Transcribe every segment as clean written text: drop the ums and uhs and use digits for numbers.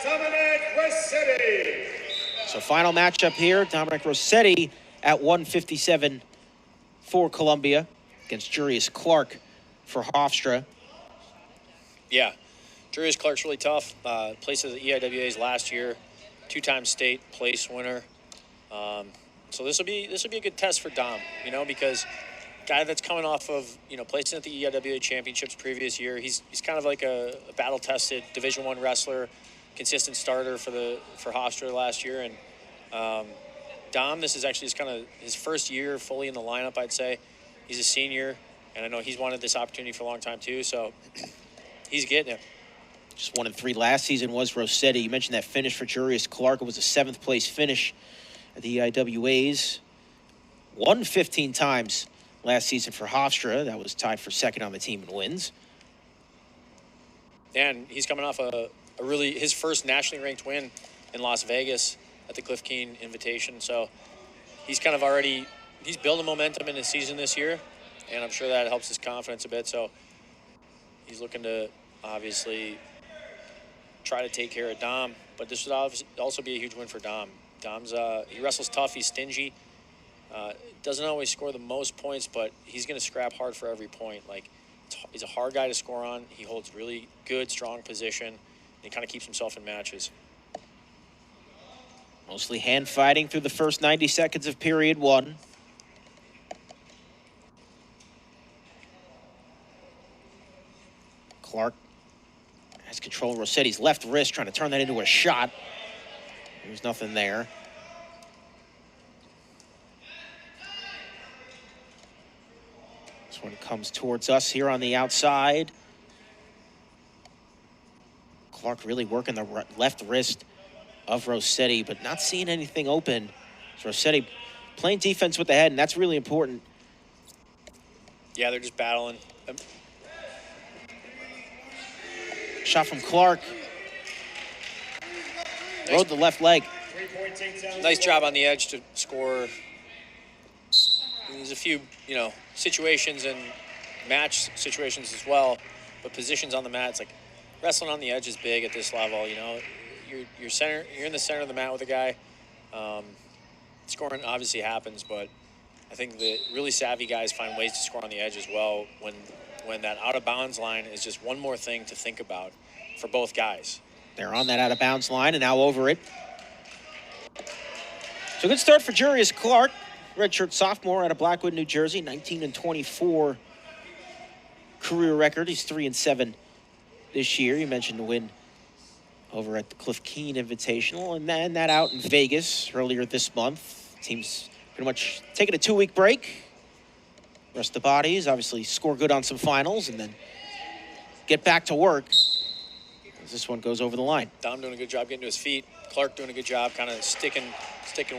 Dominic Rossetti. So final matchup here, Dominic Rossetti at 157 for Columbia against Jurius Clark for Hofstra. Yeah, Jurius Clark's really tough. Placed at the EIWAs last year, two-time state place winner. So this will be a good test for Dom, because guy that's coming off of placing at the EIWA championships previous year. He's kind of like a battle-tested Division I wrestler, consistent starter for Hofstra last year, and Dom, this is actually his first year fully in the lineup, I'd say. He's a senior, and I know he's wanted this opportunity for a long time too, so he's getting it. Just 1-3 last season was Rossetti. You mentioned that finish for Jurius Clark. It was a 7th place finish at the EIWAs. Won 15 times last season for Hofstra. That was tied for second on the team in wins. And he's coming off his first nationally ranked win in Las Vegas at the Cliff Keen Invitation. So he's kind of he's building momentum in his season this year, and I'm sure that helps his confidence a bit. So he's looking to obviously try to take care of Dom, but this would also be a huge win for Dom. Dom's he wrestles tough, he's stingy, doesn't always score the most points, but he's going to scrap hard for every point. Like, he's a hard guy to score on. He holds really good, strong position, and he kind of keeps himself in matches. Mostly hand fighting through the first 90 seconds of period 1. Clark has control of Rossetti's left wrist, trying to turn that into a shot. There's nothing there. This one comes towards us here on the outside. Clark really working the left wrist of Rossetti, but not seeing anything open. So Rossetti playing defense with the head, and that's really important. Yeah, they're just battling. Shot from Clark. Rode the left leg. Nice job on the edge to score. There's a few, situations and match situations as well, but positions on the mat, it's like wrestling on the edge is big at this level. You're in the center of the mat with a guy. Scoring obviously happens, but I think the really savvy guys find ways to score on the edge as well when that out of bounds line is just one more thing to think about for both guys. They're on that out of bounds line and now over it. So good start for Jurius Clark, redshirt sophomore out of Blackwood, New Jersey, 19-24 career record. He's 3-7 this year. You mentioned the win over at the Cliff Keen Invitational, and then that out in Vegas earlier this month. Team's pretty much taking a 2-week break. Rest the bodies, obviously score good on some finals, and then get back to work as this one goes over the line. Dom doing a good job getting to his feet. Clark doing a good job kind of sticking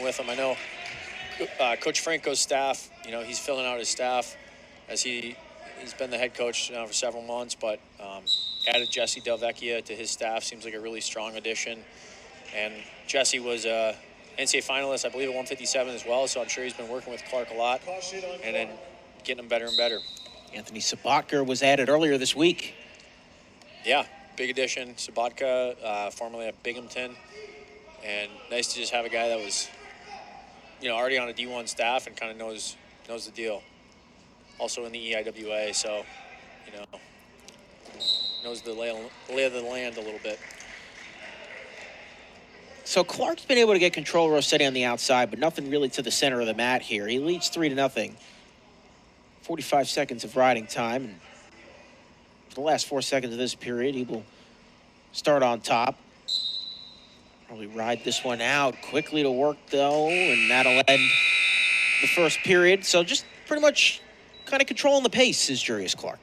with him. I know Coach Franco's staff, he's filling out his staff as he's been the head coach now for several months, but added Jesse Del Vecchia to his staff. Seems like a really strong addition. And Jesse was a NCAA finalist, I believe, at 157 as well, so I'm sure he's been working with Clark a lot and then getting him better and better. Anthony Sabatka was added earlier this week. Yeah, big addition. Sabatka, formerly at Binghamton. And nice to just have a guy that was, already on a D1 staff and kind of knows the deal. Also in the EIWA, so, knows the lay of the land a little bit. So Clark's been able to get control of Rossetti on the outside, but nothing really to the center of the mat here. He leads 3-0. 45 seconds of riding time. And for the last 4 seconds of this period, he will start on top. Probably ride this one out quickly to work, though, and that'll end the first period. So just pretty much kind of controlling the pace is Jurius Clark.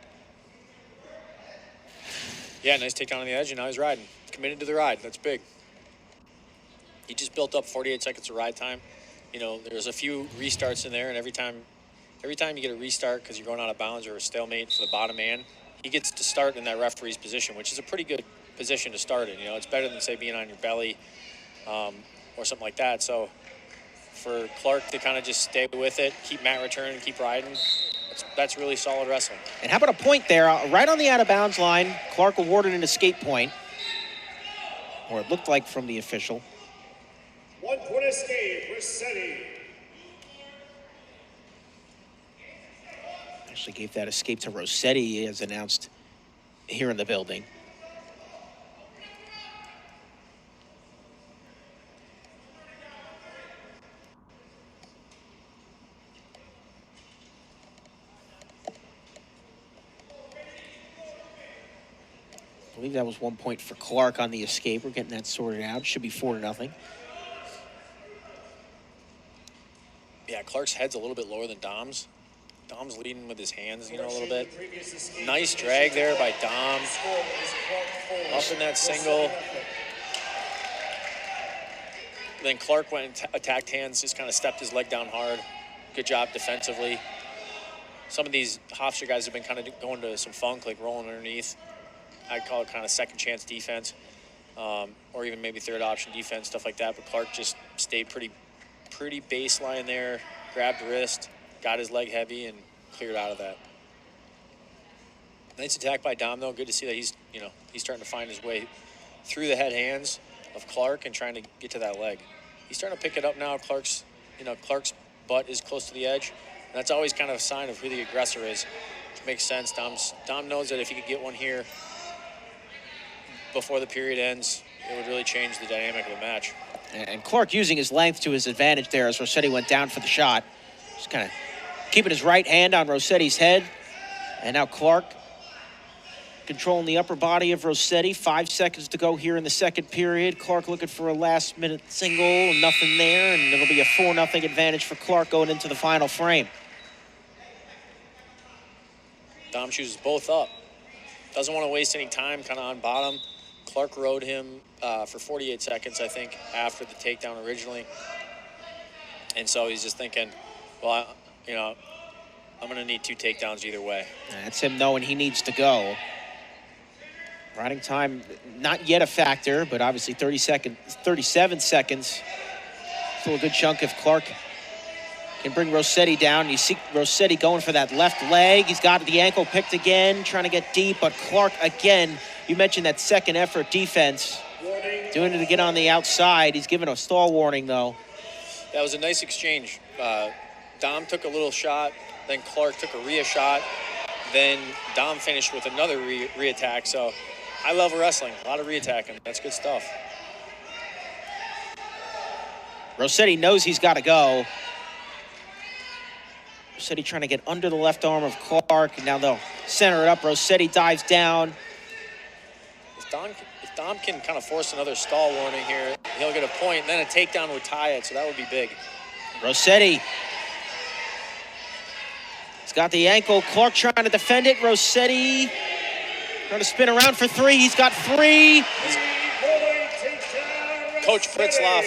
Yeah, nice takedown on the edge, and now he's riding. Committed to the ride. That's big. He just built up 48 seconds of ride time. There's a few restarts in there, and every time you get a restart because you're going out of bounds or a stalemate for the bottom man, he gets to start in that referee's position, which is a pretty good position to start in. It's better than, say, being on your belly or something like that. So for Clark to kind of just stay with it, keep mat return, keep riding, that's really solid wrestling. And how about a point there? Right on the out-of-bounds line, Clark awarded an escape point. or it looked like from the official. 1 point escape, Rossetti. Actually gave that escape to Rossetti, as announced here in the building. I believe that was 1 point for Clark on the escape. We're getting that sorted out. Should be 4-0. Yeah, Clark's head's a little bit lower than Dom's. Dom's leading with his hands, a little bit. Nice drag there by Dom. Up in that single. Then Clark went and attacked hands, just kind of stepped his leg down hard. Good job defensively. Some of these Hofstra guys have been kind of going to some funk, like rolling underneath. I'd call it kind of second chance defense, or even maybe third option defense, stuff like that. But Clark just stayed pretty baseline there, grabbed the wrist, got his leg heavy, and cleared out of that. Nice attack by Dom, though. Good to see that he's starting to find his way through the head hands of Clark and trying to get to that leg. He's starting to pick it up now. Clark's butt is close to the edge. And that's always kind of a sign of who the aggressor is, which makes sense. Dom knows that if he could get one here before the period ends, it would really change the dynamic of the match. And Clark using his length to his advantage there as Rossetti went down for the shot. Just kind of keeping his right hand on Rossetti's head. And now Clark controlling the upper body of Rossetti. 5 seconds to go here in the second period. Clark looking for a last-minute single. Nothing there, and it'll be a 4-0 advantage for Clark going into the final frame. Dom chooses both up. Doesn't want to waste any time kind of on bottom. Clark rode him for 48 seconds, I think, after the takedown originally. And so he's just thinking, well, I'm going to need 2 takedowns either way. That's him knowing he needs to go. Riding time, not yet a factor, but obviously 37 seconds. Still a good chunk if Clark can bring Rossetti down. You see Rossetti going for that left leg. He's got the ankle picked again, trying to get deep, but Clark again, you mentioned that second effort defense. Doing it to get on the outside. He's given a stall warning, though. That was a nice exchange. Dom took a little shot, then Clark took a shot, then Dom finished with another re-attack. So I love wrestling. A lot of re-attacking. That's good stuff. Rossetti knows he's got to go. Rossetti trying to get under the left arm of Clark, and now they'll center it up. Rossetti dives down. If Dom can kind of force another stall warning here, he'll get a point, and then a takedown would tie it, so that would be big. Rossetti. He's got the ankle. Clark trying to defend it. Rossetti trying to spin around for 3. He's got 3. Coach Pritzloff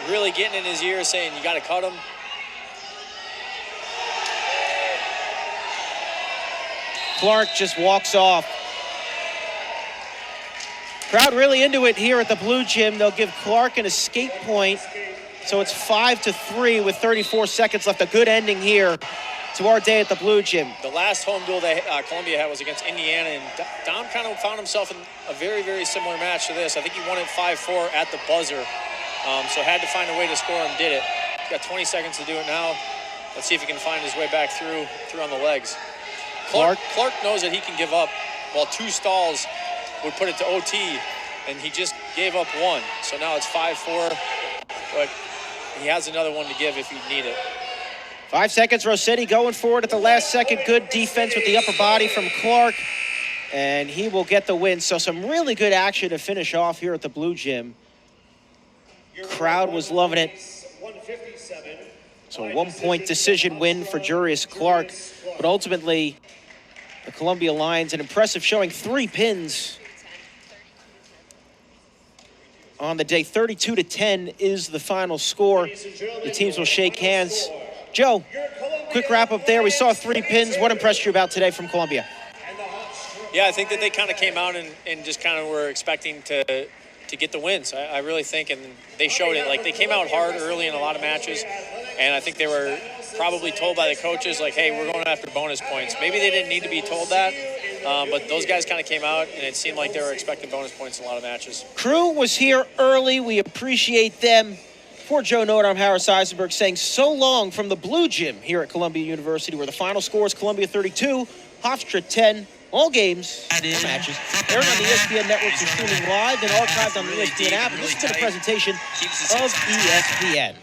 really getting in his ear saying, you got to cut him. Clark just walks off. Crowd really into it here at the Blue Gym. They'll give Clark an escape point. So it's 5-3 with 34 seconds left. A good ending here to our day at the Blue Gym. The last home duel that Columbia had was against Indiana, and Dom kind of found himself in a very, very similar match to this. I think he won it 5-4 at the buzzer, so had to find a way to score and did it. Got 20 seconds to do it now. Let's see if he can find his way back through on the legs. Clark knows that he can give up, while 2 stalls would put it to OT, and he just gave up 1. So now it's 5-4, but he has another one to give if he need it. 5 seconds, Rossetti going forward at the last second. Good defense with the upper body from Clark, and he will get the win. So some really good action to finish off here at the Blue Gym. Crowd was loving it. So a 1-point decision win for Jurius Clark, but ultimately the Columbia Lions, an impressive showing, 3 pins on the day. 32-10 is the final score. The teams will shake hands. Joe, quick wrap up there. We saw 3 pins. What impressed you about today from Columbia? Yeah, I think that they kind of came out and just kind of were expecting to get the wins. I really think, and they showed it. Like, they came out hard early in a lot of matches, and I think they were probably told by the coaches, like, hey, we're going after bonus points. Maybe they didn't need to be told that, But those guys kind of came out, and it seemed like they were expecting bonus points in a lot of matches. Crew was here early. We appreciate them. For Joe Nord, I'm Harris Eisenberg saying so long from the Blue Gym here at Columbia University, where the final score is Columbia 32, Hofstra 10. All games, all matches, aired on the ESPN network and streaming live and archived on the ESPN app. And this has been a presentation of ESPN.